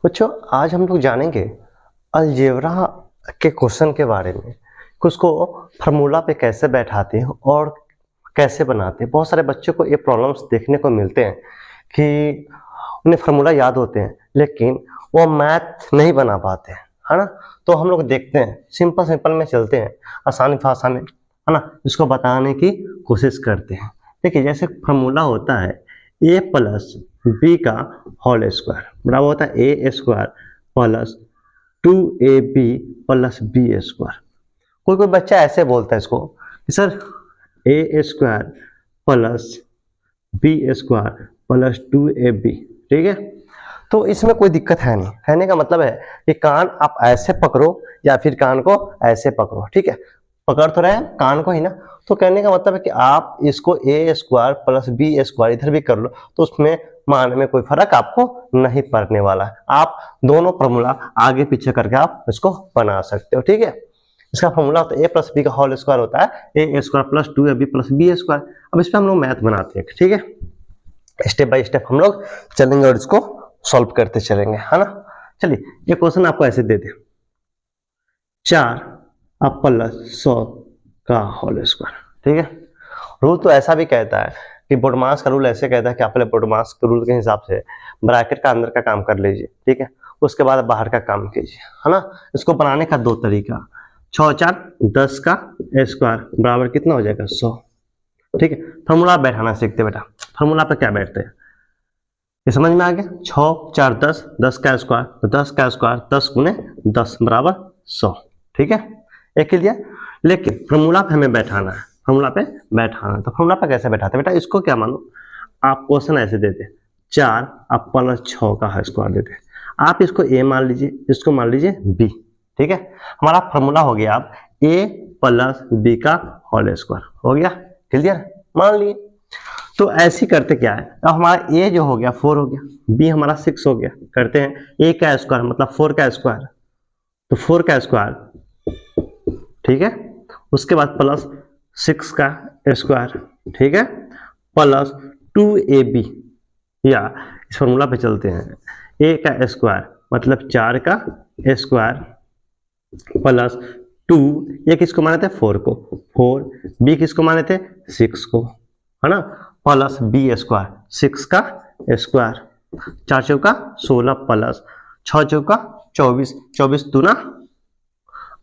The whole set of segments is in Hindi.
बच्चों आज हम लोग जानेंगे अलजेब्रा के क्वेश्चन के बारे में कि उसको फार्मूला पे कैसे बैठाते हैं और कैसे बनाते हैं। बहुत सारे बच्चों को ये प्रॉब्लम्स देखने को मिलते हैं कि उन्हें फार्मूला याद होते हैं लेकिन वो मैथ नहीं बना पाते हैं, है ना। तो हम लोग देखते हैं सिंपल सिंपल में चलते हैं, आसानी भाषा में, है ना, इसको बताने की कोशिश करते हैं। देखिए जैसे फार्मूला होता है a प्लस बी का होल स्क्वायर बराबर होता है A square plus 2ab plus B square. कोई कोई बच्चा ऐसे बोलता है इसको कि sir A square plus B square plus 2ab, ठीक है। तो इसमें कोई दिक्कत है नहीं, कहने का मतलब है कि कान आप ऐसे पकड़ो या फिर कान को ऐसे पकड़ो, ठीक है। पकड़ तो रहे हैं कान को ही ना, तो कहने का मतलब है कि आप इसको ए स्क्वायर प्लस बी स्क्वायर इधर भी कर लो तो उसमें मान में कोई फर्क आपको नहीं पड़ने वाला है। आप दोनों फॉर्मूला आगे पीछे करके आप इसको बना सकते हो, ठीक है। इसका फॉर्मूला होता है ए प्लस बी का होल स्क्वायर होता है A square plus 2ab plus B square. अब इस पर हम लोग मैथ बनाते हैं, ठीक है। स्टेप बाय स्टेप हम लोग चलेंगे और इसको सॉल्व करते चलेंगे, है ना। चलिए ये क्वेश्चन आपको ऐसे दे दे 4 अब प्लस 100 का होल स्क्वायर, ठीक है। रूल तो ऐसा भी कहता है कि बोडमास का रूल ऐसे कहता है कि आप पहले बोडमास के रूल के हिसाब से ब्रैकेट का अंदर का काम कर लीजिए, ठीक है, उसके बाद बाहर का काम कीजिए, है ना। इसको बनाने का दो तरीका, 6 4 10 का स्क्वायर बराबर कितना हो जाएगा 100, ठीक है। फॉर्मूला बैठाना सीखते बेटा, फॉर्मूला पे क्या बैठते हैं ये समझ में आ गया। 6 4 10, 10 का स्क्वायर तो 10 का स्क्वायर 10 गुने 10 बराबर 100, ठीक है। एक ही लिया, लेकिन फॉर्मूला पे हमें बैठाना है, फॉर्मूला पे बैठाना है। तो फॉर्मूला पे कैसे बैठाते हैं बेटा, इसको क्या मानो आप क्वेश्चन ऐसे देते 4 आप प्लस 6 का स्क्वायर देते, आप इसको a मान लीजिए, इसको मान लीजिए b, ठीक है। हमारा फॉर्मूला हो गया अब a प्लस b का होल स्क्वायर हो गया, क्लियर, मान लिए। तो ऐसे ही करते क्या है, अब हमारा a जो हो गया 4 हो गया, b हमारा 6 हो गया, करते हैं a का स्क्वायर मतलब 4 का स्क्वायर, तो 4 का स्क्वायर, ठीक है, उसके बाद प्लस 6 का स्क्वायर, ठीक है, प्लस 2ab, या इस फॉर्मूला पे चलते हैं a का स्क्वायर मतलब 4 का स्क्वायर प्लस 2, ये किसको माने थे 4 को, 4 b किसको माने थे 6 को, है ना, प्लस b स्क्वायर 6 का स्क्वायर, 4 चौका 16 प्लस 6 चौका 24, 24 दूना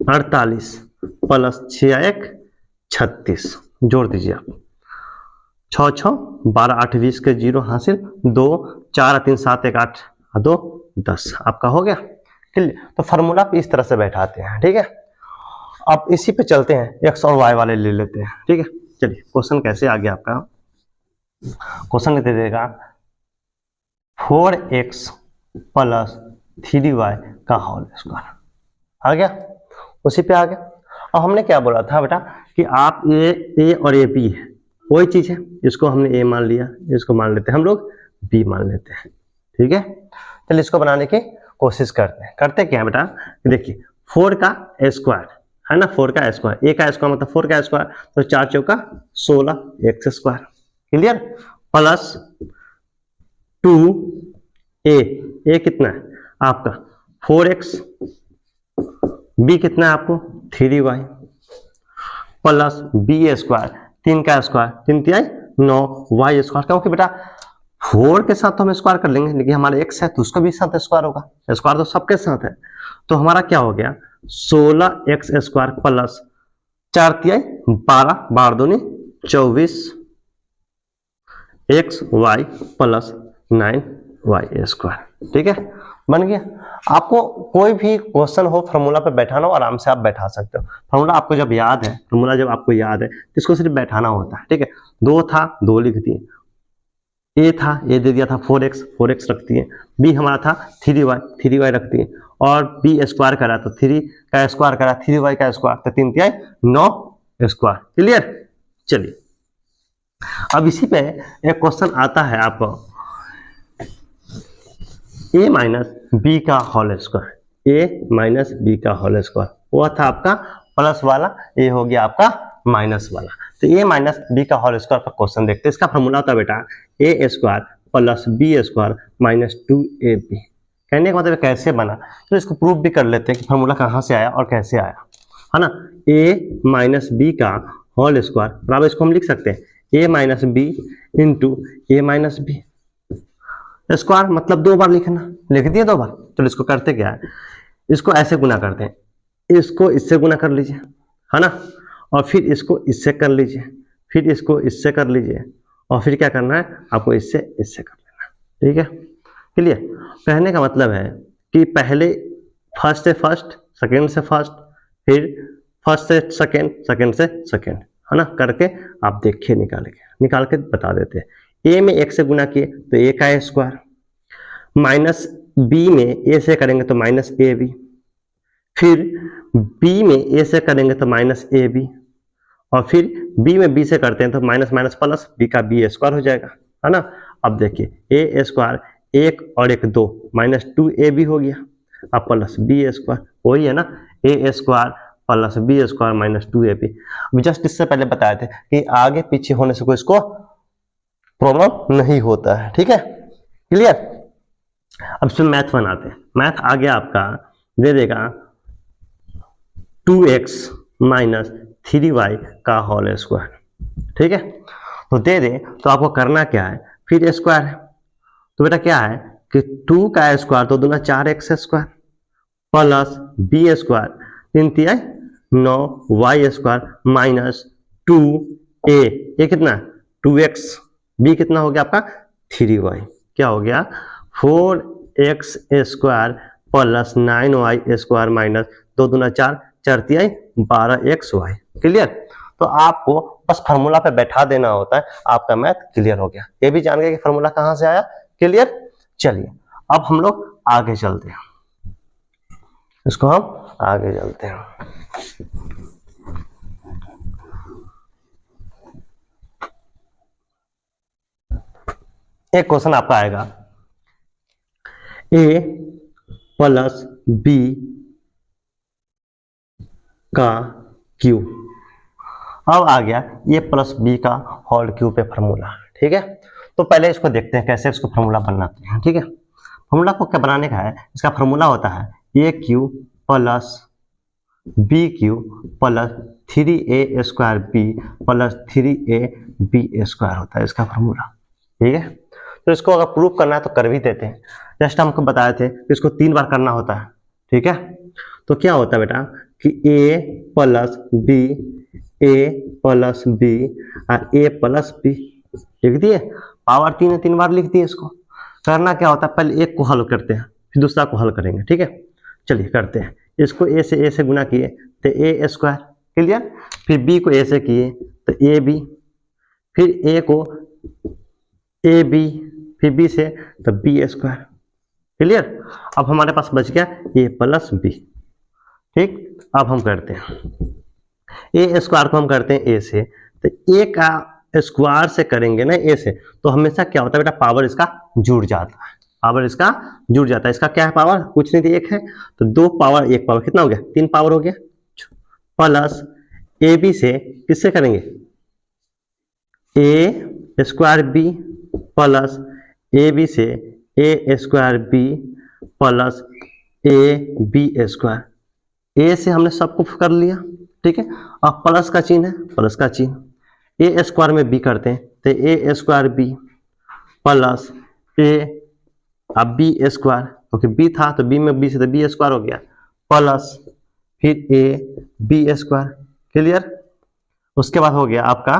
48 प्लस 6 1 36, जोड़ दीजिए आप 6 6 12 8 20 के 0 हासिल, 2 4 3 7 1 8 2 10, आपका हो गया क्लियर। तो फार्मूला पे इस तरह से बैठाते हैं, ठीक है। अब इसी पे चलते हैं x और y वाले ले लेते हैं, ठीक है। चलिए क्वेश्चन कैसे आ गया आपका, क्वेश्चन दे देगा 4x प्लस 3y का होल स्क्वायर, आ गया, उसी पे आ गया। अब हमने क्या बोला था बेटा कि आप ए और ए बी है वही चीज है, इसको हमने ए मान लिया, इसको मान लेते हैं हम लोग बी मान लेते हैं, ठीक है। चलिए इसको बनाने की कोशिश करते हैं। करते क्या है बेटा, देखिए 4 का स्क्वायर है ना, 4 का स्क्वायर, ए का स्क्वायर मतलब 4 का स्क्वायर, तो 4 चौका 16 x square, clear, plus 2a कितना है आपका 4x, b कितना है आपको 3y, प्लस b स्क्वायर 3 का स्क्वायर 3 तिहाई 9 y स्क्वायर, क्योंकि बेटा 4 के साथ तो हम स्क्वायर कर लेंगे लेकिन हमारा x है तो उसका भी साथ स्क्वायर होगा, स्क्वायर तो सबके साथ है। तो हमारा क्या हो गया 16x स्क्वायर प्लस 4 तिहाई 12 12 दूनी 24 x Y plus 9y square, ठीक है, बन गया। आपको कोई भी क्वेश्चन हो फार्मूला पे बैठाना हो आराम से आप बैठा सकते हो। फार्मूला आपको जब याद है, फार्मूला जब आपको याद है तो इसको सिर्फ बैठाना होता है, ठीक है। 2 था 2 लिख दिए, a था a दे दिया था 4x रख दिए, b हमारा था 3y रख दिए, और b स्क्वायर करा तो 3 का स्क्वायर करा 3y का स्क्वायर, तो 3 तिहाई 9 स्क्वायर, क्लियर। चलिए अब इसी पे एक क्वेश्चन आता है आपको a माइनस बी का whole square, a minus B का होल स्क्वायर, वो था आपका प्लस वाला, ये हो गया आपका माइनस वाला। तो a माइनस बी का होल स्क्वायर पर क्वेश्चन देखते हैं। इसका फॉर्मूला होता है बेटा a square plus B square minus 2ab, कहने का मतलब कैसे बना, तो इसको प्रूव भी कर लेते हैं कि फार्मूला कहाँ से आया और कैसे आया, है ना। a माइनस बी का होल स्क्वायर बराबर, इसको हम लिख सकते हैं a minus B into A minus B square, मतलब 2 बार लिखना, लिख दिए 2 बार। चलो इसको करते क्या है, इसको ऐसे गुना करते हैं, इसको इससे गुना कर लीजिए, है ना, और फिर इसको इससे कर लीजिए, फिर इसको इससे कर लीजिए, और फिर क्या करना है आपको, इससे इससे कर लेना, ठीक है, क्लियर। कहने का मतलब है कि पहले फर्स्ट से फर्स्ट, सेकेंड से फर्स्ट, फिर फर्स्ट से सेकेंड, सेकेंड से सेकेंड, है ना, करके आप देखिए, निकाल के बता देते हैं। ए में 1 से गुना किए तो ए का स्क्वायर, माइनस बी में ए से करेंगे तो माइनस ए बी, फिर बी में ए से करेंगे तो माइनस ए बी, और फिर बी में बी से करते हैं तो माइनस माइनस प्लस, बी का बी स्क्वायर हो जाएगा, है ना। अब देखिए ए स्क्वायर 1 और 1 2 माइनस 2ab हो गया, अब प्लस बी स्क्वायर, वही है ना, A square plus B square minus 2ab। अब जस्ट इससे पहले बताए थे कि आगे पीछे होने से कोई इसको प्रॉब्लम नहीं होता है, ठीक है, क्लियर। अब इसमें मैथ बनाते हैं। मैथ आ गया आपका, दे देगा 2x माइनस 3y का होल स्क्वायर, ठीक है, तो दे दे तो आपको करना क्या है, फिर स्क्वायर है, तो बेटा क्या है कि 2 का स्क्वायर तो दूना 4x square plus B square 3 तिया 9y स्क्वायर माइनस 2a, ये कितना 2x, b कितना हो गया आपका 3y, क्या हो गया 4x square plus 9y square minus 2 दूना 4, 4 तिया 12xy, क्लियर। तो आपको बस फार्मूला पे बैठा देना होता है, आपका मैथ क्लियर हो गया। ये भी जान गए कि फार्मूला कहां से आया, क्लियर। चलिए अब हम लोग आगे चलते हैं, इसको हम आगे चलते हैं। एक क्वेश्चन आपका आएगा a प्लस बी का क्यू, अब आ गया ये प्लस बी का होल क्यू पे फार्मूला, ठीक है। तो पहले इसको देखते हैं कैसे इसको फार्मूला बनाते हैं, ठीक है। फार्मूला को क्या बनाने का है, इसका फार्मूला होता है A cube plus B cube plus 3a square B plus 3ab square होता है इसका फार्मूला, ठीक है। तो इसको अगर प्रूव करना है तो कर भी देते हैं, जस्ट हमको बताए थे कि इसको 3 बार करना होता है, ठीक है। तो क्या होता है बेटा कि a plus B, a plus B और a प्लस बी लिख दिए, पावर 3 है, 3 बार लिख दिए। इसको करना क्या होता है, पहले एक को हल करते हैं फिर दूसरा को हल करेंगे, ठीक है। चलिए करते हैं, इसको a से गुना किए तो a स्क्वायर, क्लियर, फिर b को a से किए तो ab, फिर a को ab, फिर b से तो b स्क्वायर, क्लियर। अब हमारे पास बच गया a प्लस बी, ठीक। अब हम करते हैं a स्क्वायर को हम करते हैं a से, तो a का स्क्वायर से करेंगे ना a से, तो हमेशा क्या होता है बेटा पावर इसका जुड़ जाता है, पावर इसका जुड़ जाता है। इसका क्या है पावर, कुछ नहीं थी, 1 है, तो 2 पावर 1 पावर कितना हो गया, 3 पावर हो गया, प्लस ए बी से किससे करेंगे A square B plus A B से A square B plus A B square, A से हमने सबको कर लिया, ठीक है। अब प्लस का चिन्ह है, प्लस का चिन्ह, ए स्क्वायर में बी करते हैं तो ए स्क्वायर बी प्लस ए, अब बी स्क्वायर, क्योंकि बी था तो बी में बी से तो बी स्क्वायर हो गया, प्लस फिर ए बी स्क्वायर, क्लियर। उसके बाद हो गया आपका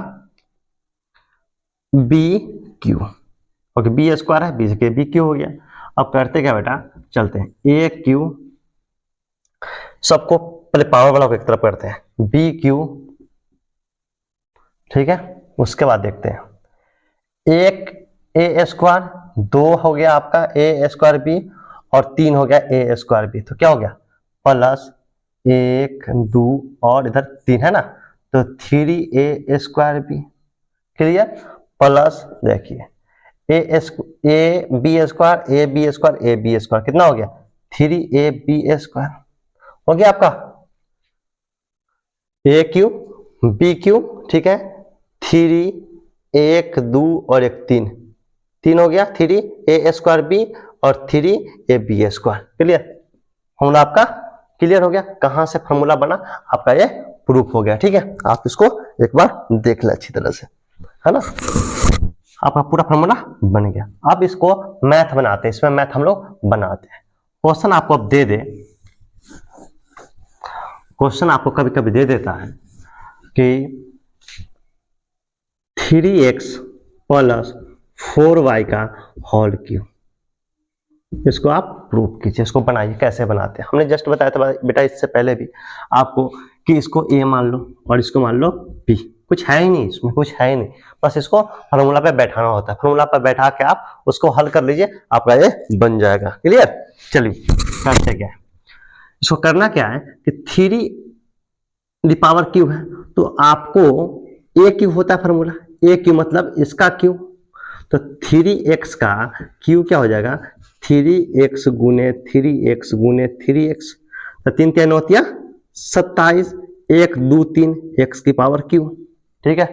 B cube, okay, B square है, बी से बी क्यू हो गया। अब करते क्या बेटा, चलते हैं ए क्यू, सबको पहले पावर वाला को एक तरफ करते हैं, बी क्यू, ठीक है। उसके बाद देखते हैं एक ए स्क्वायर, 2 हो गया आपका ए स्क्वायर बी और 3 हो गया ए स्क्वायर बी, तो क्या हो गया प्लस 1 2 और इधर 3 है ना, तो 3a square B, clear, plus देखिए A B square A B square A B square कितना हो गया 3ab स्क्वायर हो गया आपका ए क्यू बी क्यू, ठीक है। 3 1 2 और 1 3 हो गया 3 ए स्क्वायर बी और 3ab²। क्लियर, फॉर्मूला आपका क्लियर हो गया। कहां से फॉर्मूला बना आपका, ये प्रूफ हो गया। ठीक है, आप इसको एक बार देख लें अच्छी तरह से, है ना। आपका पूरा फॉर्मूला बन गया। अब इसको मैथ बनाते हैं, इसमें मैथ हम लोग बनाते हैं। क्वेश्चन आपको अब दे दे, क्वेश्चन आपको कभी कभी दे देता है कि 3x + 4y का होल क्यूब, इसको आप प्रूफ कीजिए, इसको बनाइए। कैसे बनाते हैं हमने जस्ट बताया था बेटा इससे पहले भी आपको कि इसको a मान लो और इसको मान लो b। कुछ है ही नहीं, इसमें कुछ है ही नहीं, बस इसको फॉर्मूला पे बैठाना होता है। फॉर्मूला पे बैठा के आप उसको हल कर लीजिए, आपका ये बन जाएगा। क्लियर, चलिए करते क्या है, इसको करना क्या है कि 3 पावर क्यूब है, तो आपको a क्यूब होता है फॉर्मूला, a क्यूब मतलब इसका क्यूब, तो 3x का क्यूब क्या हो जाएगा, 3x गुने 3x गुने 3x, तो 3 3 होती है 27, 1 2 3 x की पावर क्यूब। ठीक है,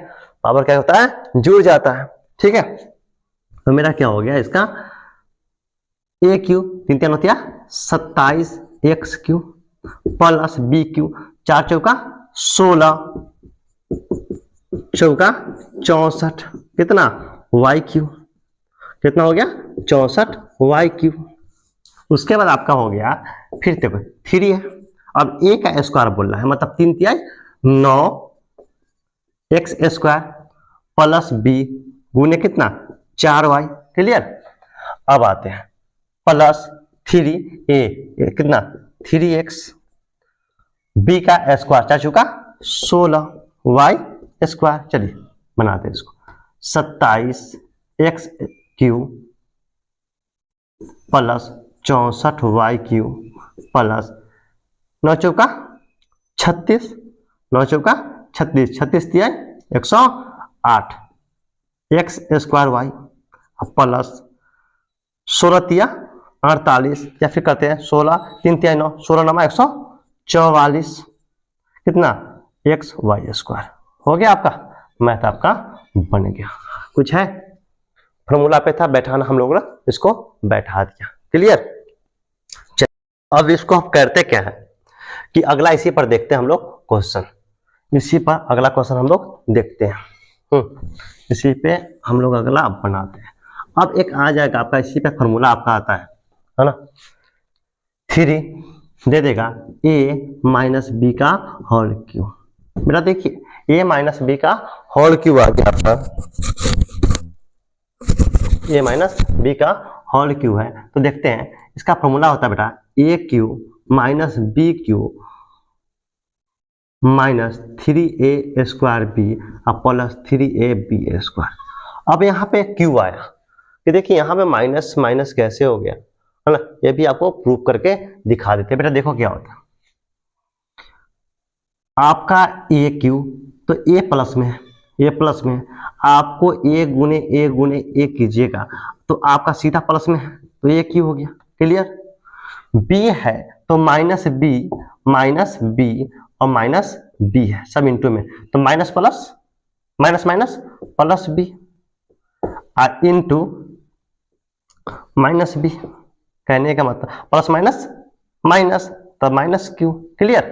पावर क्या होता है, जुड़ जाता है। ठीक है, तो मेरा क्या हो गया इसका a क्यूब, 3 3 होती है 27 x cube plus b cube, 4 चौका 16 चौका 64, कितना y क्यूब, कितना हो गया 64 y क्यूब। उसके बाद आपका हो गया, फिर देखो 3 है, अब a का स्क्वायर बोल रहा है, मतलब 3 3 9 x² प्लस b गुने कितना 4y। क्लियर, अब आते हैं प्लस 3a कितना 3x, b का स्क्वायर 4 चौका 16 y²। चलिए बनाते हैं इसको, 27 x cube plus 64 y cube plus 9 चौका 36, 9 चौका 36, 36 दिया 108 x² y प्लस 16 तिया 48, या फिर करते हैं 16 3 तिया 9, 16 9 144, कितना xy²। हो गया आपका मैथ, आपका बन गया। कुछ है, फॉर्मूला पे था बैठाना, हम लोग ने इसको बैठा दिया। क्लियर, अब इसको हम करते क्या है कि अगला इसी पर देखते हैं हम लोग क्वेश्चन, इसी पर अगला क्वेश्चन हम लोग देखते हैं। इसी पे हम लोग अगला बनाते हैं। अब एक आ जाएगा आपका, इसी पे फॉर्मूला आपका आता है ना, 3 दे देगा a माइनस बी का होल क्यूब। बेटा देखिए a माइनस बी का होल क्यूब आ गया आपका, a माइनस बी का होल क्यूब है, तो देखते हैं इसका फॉर्मूला होता है बेटा a cube minus B cube minus 3a² b plus 3ab²। अब यहाँ पे क्यू आया कि देखिए यहाँ पे माइनस माइनस कैसे हो गया, है ना, ये भी आपको प्रूव करके दिखा देते हैं। बेटा देखो क्या होता है, आपका a क्यूब, तो a प्लस में है, a प्लस में आपको a गुने a कीजिएगा तो आपका सीधा प्लस में है, तो a क्यूब हो गया। क्लियर, b है तो माइनस b और माइनस b है, सब इंटू में, तो minus plus minus minus plus b और इंटू माइनस b, कहने का मतलब प्लस माइनस माइनस, तब minus Q. Clear,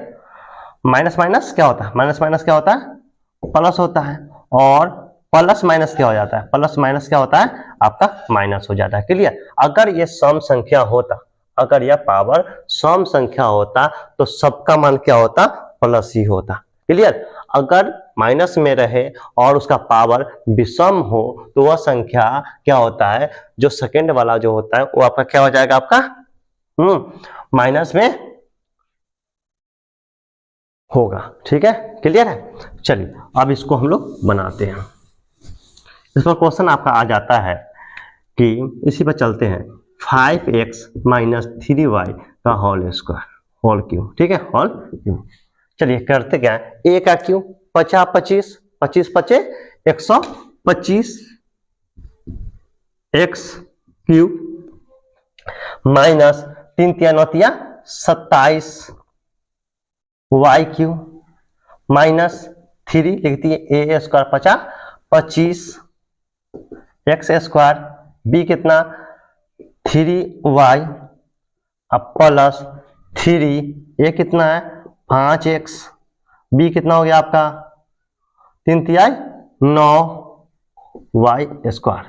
minus minus क्या होता है, माइनस माइनस क्या होता है, प्लस होता है, और प्लस माइनस क्या हो जाता है, प्लस माइनस क्या होता है आपका माइनस हो जाता है। क्लियर, अगर ये सम संख्या होता, अगर यह पावर सम संख्या होता तो सबका मान क्या होता, प्लस ही होता। क्लियर, अगर माइनस में रहे और उसका पावर विषम हो तो वह संख्या क्या होता है, जो सेकंड वाला जो होता है वो आपका क्या हो जाएगा, आपका माइनस में होगा। ठीक है, क्लियर है। चलिए अब इसको हम लोग बनाते हैं। इस पर क्वेश्चन आपका आ जाता है कि इसी पर चलते हैं, 5x माइनस 3y का होल स्क्वायर, होल क्यूब। ठीक है, होल क्यूब। चलिए करते क्या है, a का cube 50 25 25 25 125 x cube minus 3 3 9 27 y cube minus 3 लिखती है a² 50 25 x² b कितना 3y अब प्लस 3, ये कितना है 5x, b कितना हो गया आपका 3 तिहाई 9y स्क्वायर।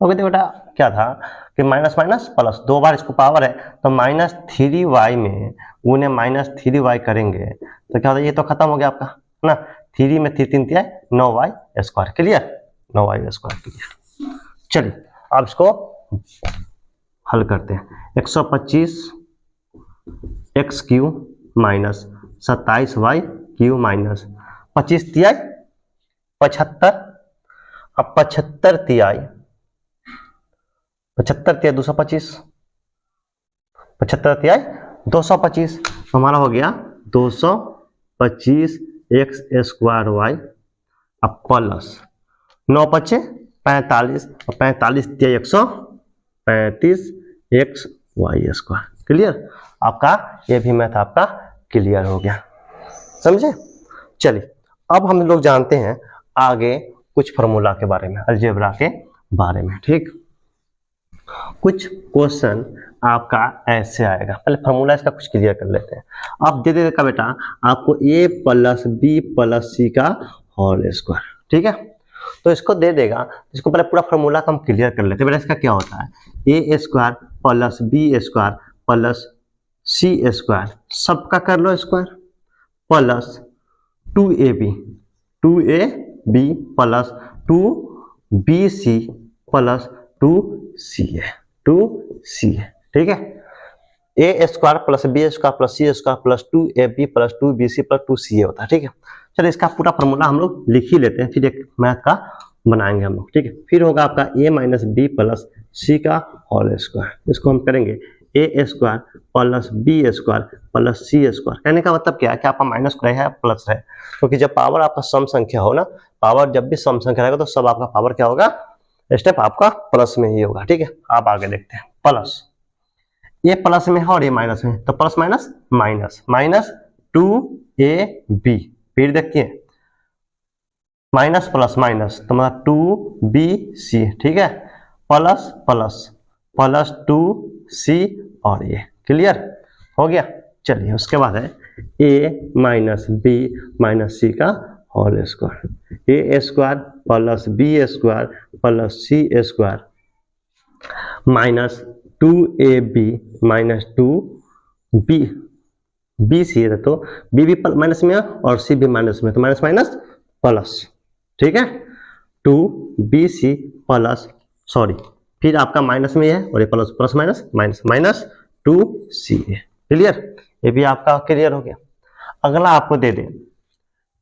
ओके तो बेटा क्या था कि माइनस माइनस प्लस, दो बार इसको पावर है तो -3y में उन्हें -3y करेंगे तो क्या होता है, ये तो खत्म हो गया आपका है ना, 3 में 3 तिहाई 9y square, clear 9y square clear. चलिए अब इसको हल करते हैं। 125 x Q minus 27y Q minus 25 तिहाई 75, अब 75 तिहाई 225, 75 तिहाई 225, हमारा हो गया 225 एक्स स्क्वायर वाई अब प्लस 9 पचे 45 और 45 तिहाई 135 एक्स वाई स्क्वायर, क्लियर। आपका ये भी मैथ आपका क्लियर हो गया, समझे। चलिए अब हम लोग जानते हैं आगे कुछ फार्मूला के बारे में, अलजेब्रा के बारे में, ठीक। कुछ क्वेश्चन आपका ऐसे आएगा, पहले फार्मूला इसका कुछ क्लियर कर लेते हैं। आप दे देगा बेटा आपको a plus B plus C का होल स्क्वायर, ठीक है। तो इसको दे देगा, इसको पहले पूरा फार्मूला का हम क्लियर कर लेते हैं। बेटा इसका क्या होता है, a square plus B square plus C square, सबका कर लो square, plus 2ab plus 2bc plus 2ca, ठीक है। a square plus B square plus C square plus 2ab plus 2bc plus 2ca होता है, ठीक है। चलिए इसका पूरा फार्मूला हम लोग लिख ही लेते हैं, फिर एक मैथ का बनाएंगे हम लोग, ठीक है। फिर होगा आपका a minus B plus C का होल स्क्वायर, इसको हम करेंगे a square plus B square plus C square. कहने का मतलब क्या है कि आपका माइनस रहे है प्लस है, क्योंकि जब पावर आपका सम संख्या हो ना, पावर जब भी सम संख्या रहेगा तो सब आपका पावर क्या होगा, स्टेप आपका प्लस में ही होगा, ठीक है। आप आगे देखते हैं, प्लस ये प्लस में है और ये माइनस में, तो plus minus minus minus 2ab, फिर देखिए माइनस प्लस माइनस तो मतलब 2bc, ठीक है, प्लस प्लस प्लस 2c और ये, क्लियर हो गया। चलिए उसके बाद है a minus B minus C का whole square, A square plus B square plus C square minus 2ab minus 2b, B C है तो बी भी माइनस में है और सी भी माइनस में, तो माइनस माइनस प्लस, ठीक है, 2bc प्लस सॉरी फिर आपका माइनस में है और ये plus plus minus minus minus 2ca, clear, ये भी आपका क्लियर हो गया। अगला आपको दे दे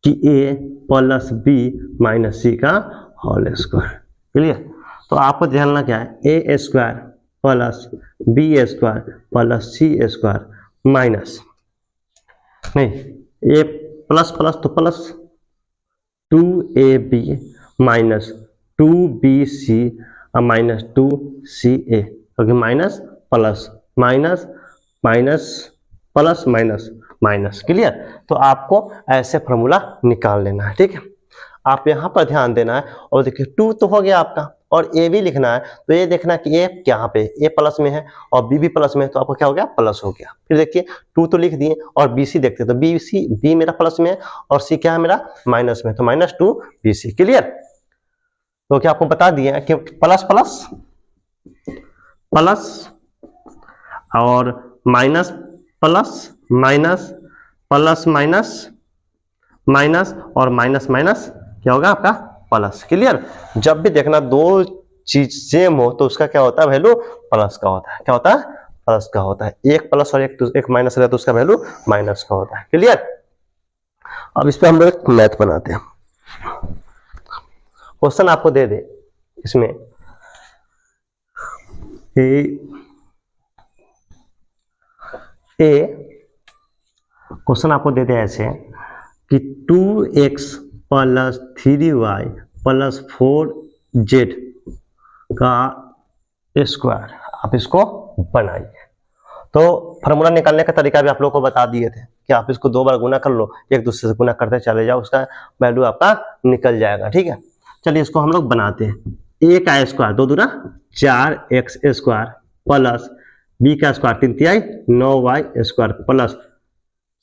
कि a plus B minus C का होल स्क्वायर, क्लियर। तो आपको ध्यान क्या है, A square plus B square plus C square minus नहीं, ए प्लस प्लस तो plus 2ab minus 2bc minus 2ca, क्योंकि minus plus minus minus plus minus minus, clear. तो आपको ऐसे फार्मूला निकाल लेना है, ठीक है। आप यहाँ पर ध्यान देना है और देखिए 2 तो हो गया आपका और a भी लिखना है, तो ये देखना कि a यहाँ पे a प्लस में है और b भी प्लस में है, तो आपको क्या हो गया प्लस हो गया। फिर देखिए 2 तो लिख दिए और bc देखते तो b मेरा प्लस में है और c क्या है मेरा माइनस में, तो माइनस 2bc, क्लियर। तो क्या आपको बता दिया कि प्लस प्लस प्लस और minus plus minus plus minus minus और माइनस माइनस क्या होगा आपका प्लस, क्लियर। जब भी देखना दो चीज सेम हो तो उसका क्या होता है वैल्यू प्लस का होता है, क्या होता है प्लस का होता है। एक प्लस और एक माइनस रहे तो उसका वैल्यू माइनस का होता है, क्लियर। अब इस पे हम लोग एक मैथ बनाते हैं। क्वेश्चन आपको दे दे इसमें क्वेश्चन आपको दे दे ऐसे कि 2x plus 3y plus 4z का स्क्वायर, आप इसको बनाइए। तो फार्मूला निकालने का तरीका भी आप लोगों को बता दिए थे कि आप इसको 2 बार गुना कर लो, एक दूसरे से गुना करते चले जाओ, उसका वैल्यू आपका निकल जाएगा, ठीक है। चलिए इसको हम लोग बनाते हैं। a का स्क्वायर 2 दूना 4x स्क्वायर प्लस बी का स्क्वायर 3 तिहाई 9y स्क्वायर प्लस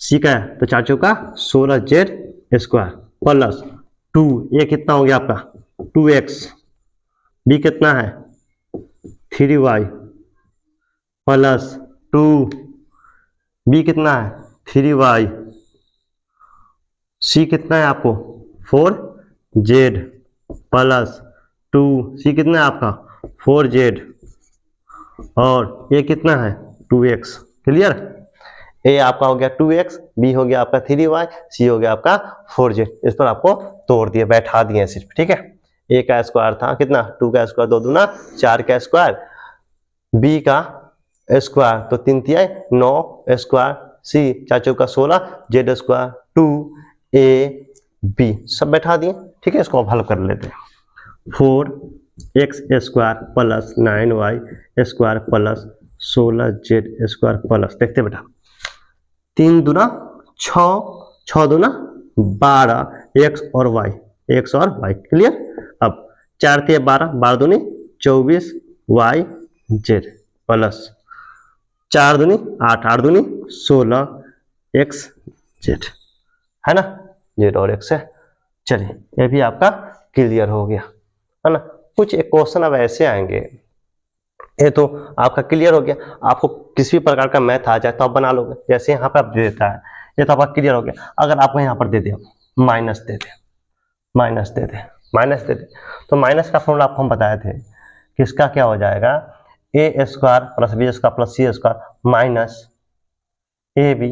सी का है तो 4 चौका 16z स्क्वायर प्लस 2, ये कितना हो गया आपका 2x, बी कितना है 3y प्लस 2, बी कितना है 3y, सी कितना है आपको 4z प्लस 2, सी कितना है आपका 4z और ये कितना है 2x। क्लियर, ए आपका हो गया 2x, बी हो गया आपका 3y, सी हो गया आपका 4z। इस पर आपको तोड़ दिए, बैठा दिए सिर्फ, ठीक है। ए का स्क्वायर था कितना 2 का स्क्वायर 2 दूना 4 का स्क्वायर, बी का स्क्वायर तो 3 तिहाई 9 स्क्वायर, सी 4 चौका 16, जेड स्क्वायर 2 ए बी सब बैठा दिए, ठीक है। इसको अब हल कर लेते हैं। 4x square plus 9y square plus 16z square plus, देखते बेटा 3 दूना 6, 6 दूना 12, x और y, x और y। क्लियर, अब 4 तिहाई 12, 12 दूनी 24 y z प्लस 4 दूनी 8, 8 दूनी 16 x z, है ना, z और x है। चलिए ये भी आपका क्लियर हो गया, है ना। कुछ एक क्वेश्चन अब ऐसे आएंगे, ये तो आपका क्लियर हो गया। आपको किसी भी प्रकार का मैथ आ जाए तो आप बना लोगे, जैसे यहाँ पे आप दे देता है, ये तो आपका क्लियर हो गया। अगर आपको यहाँ पर दे दे माइनस दे दे, माइनस दे दे, माइनस दे दे, तो माइनस का फॉर्मूला आपको हम बताए थे कि इसका क्या हो जाएगा A square plus B square plus C square minus A B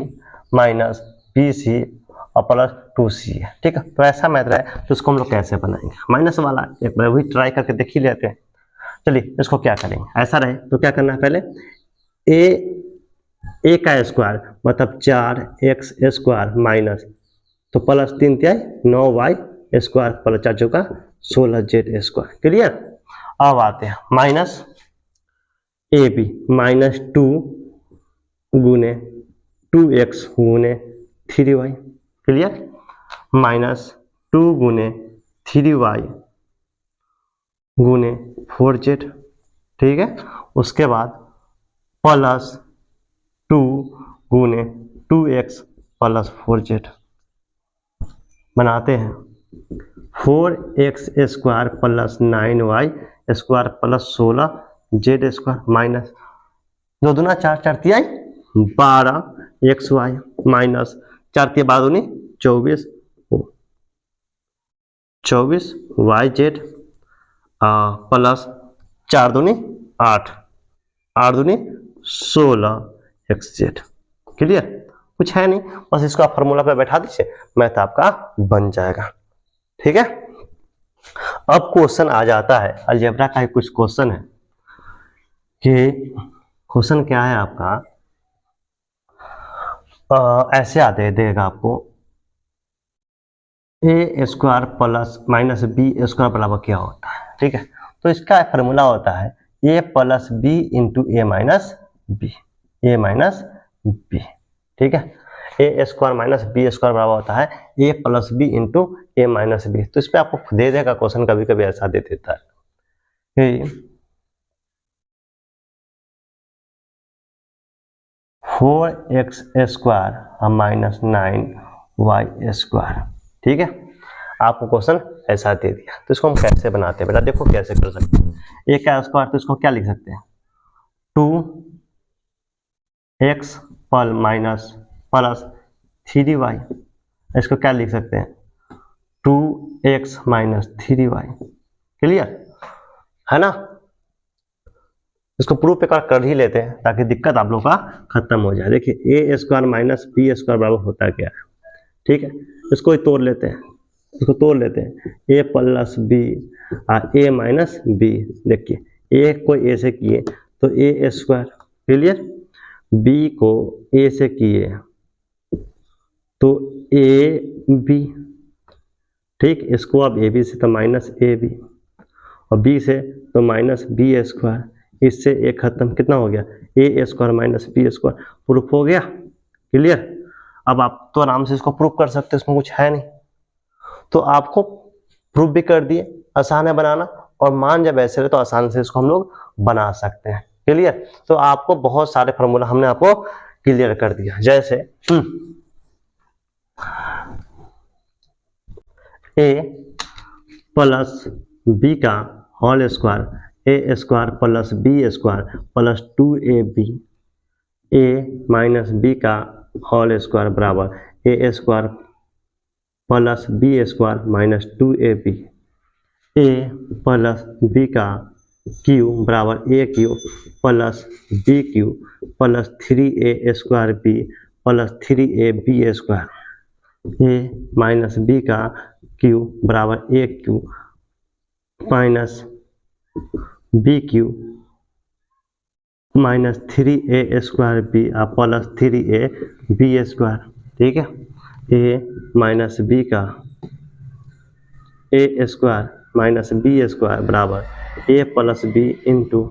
minus B C और प्लस 2c है, ठीक है। तो ऐसा मैथ रहे तो उसको हम लोग कैसे बनाएंगे, माइनस वाला एक बार वही ट्राई करके देख ही लेते हैं। चलिए इसको क्या करेंगे, ऐसा रहे तो क्या करना है, पहले ए का स्क्वायर मतलब 4x स्क्वायर माइनस तो प्लस 3 तिहाई 9y स्क्वायर प्लस 4 चौका 16z स्क्वायर। क्लियर, अब आते हैं माइनस ए बी माइनस 2 गुने 2x गुने 3y। क्लियर, माइनस 2 गुने 3y गुने 4z, ठीक है। उसके बाद प्लस 2 गुने 2x प्लस 4z बनाते हैं 4x square plus 9y square plus 16z square minus 2 दूना 4, 4 तिहाई 12 xy माइनस 4 तिहाई 12 दूनी 24 yz प्लस 4 दूनी 8, 8 दूनी 16xz। क्लियर, कुछ है नहीं, बस इसको आप फॉर्मूला पे बैठा दीजिए, मैथ आपका बन जाएगा, ठीक है। अब क्वेश्चन आ जाता है अलजेब्रा का ही कुछ क्वेश्चन है कि क्वेश्चन क्या है आपका, ऐसे आते देगा आपको A square plus minus B square बराबर क्या होता है, ठीक है। तो इसका फॉर्मूला होता है A plus B into A minus B, A minus B, ठीक है। A square minus B square बराबर होता है A plus B into A minus B. तो इस पर आपको दे देगा क्वेश्चन, कभी कभी ऐसा दे देता है कि 4x square minus 9y square, ठीक है। आपको क्वेश्चन ऐसा दे दिया, तो इसको हम कैसे बनाते हैं बेटा, देखो कैसे कर सकते हैं। ए का स्क्वायर तो इसको क्या लिख सकते हैं 2x पल माइनस प्लस 3y, इसको क्या लिख सकते हैं 2x माइनस 3y। क्लियर है ना, इसको प्रूफ पे कर ही लेते हैं ताकि दिक्कत आप लोग का खत्म हो जाए। देखिए ए स्क्वायर माइनस बी स्क्वायर बराबर होता क्या है, ठीक है। इसको ही तोड़ लेते हैं, इसको तोड़ लेते हैं ए प्लस बी और ए माइनस बी। देखिए ए को ए से किए तो ए स्क्वायर, क्लियर, बी को ए से किए तो ए बी, ठीक। इसको अब ए बी से तो माइनस ए बी और बी से तो माइनस बी स्क्वायर, इससे ए खत्म, कितना हो गया A square minus B square. Proof हो गया, क्लियर। अब आप तो आराम से इसको प्रूफ कर सकते हैं, इसमें कुछ है नहीं, तो आपको प्रूफ भी कर दिए, आसान है बनाना, और मान जब ऐसे रहे तो आसान से इसको हम लोग बना सकते हैं। क्लियर। तो आपको बहुत सारे फार्मूला हमने आपको क्लियर कर दिया, जैसे ए प्लस बी का whole square A square plus B square plus 2ab A minus B का होल स्क्वायर बराबर A square plus B square minus 2ab A plus B का क्यू बराबर A cube plus B cube plus 3a square B plus 3ab square A minus B का क्यू बराबर A cube minus B cube minus 3a square B plus 3ab square. ठीक है, ए माइनस बी का A square minus B square बराबर A plus B into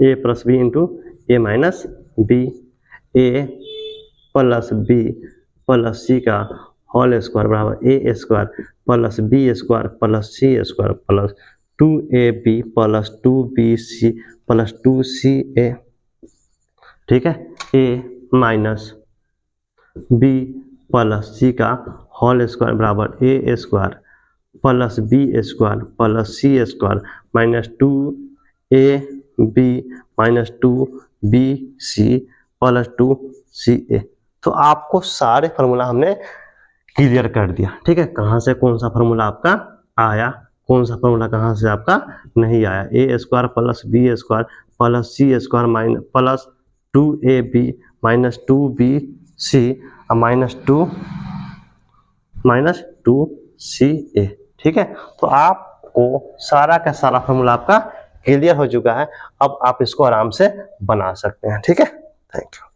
A minus B A plus B plus C का होल स्क्वायर बराबर A square plus B square plus C square plus 2ab plus 2bc plus 2ca। ठीक है, A minus B plus C का होल स्क्वायर बराबर A square plus B square plus C square minus 2ab minus 2bc plus 2ca। तो आपको सारे फार्मूला हमने क्लियर कर दिया। ठीक है, कहाँ से कौन सा फार्मूला आपका आया, कौन सा फार्मूला कहाँ से आपका नहीं आया। A square plus B square plus C square minus plus 2ab minus 2bc minus 2ca। ठीक है, तो आपको सारा का सारा फार्मूला आपका क्लियर हो चुका है। अब आप इसको आराम से बना सकते हैं। ठीक है, थैंक यू।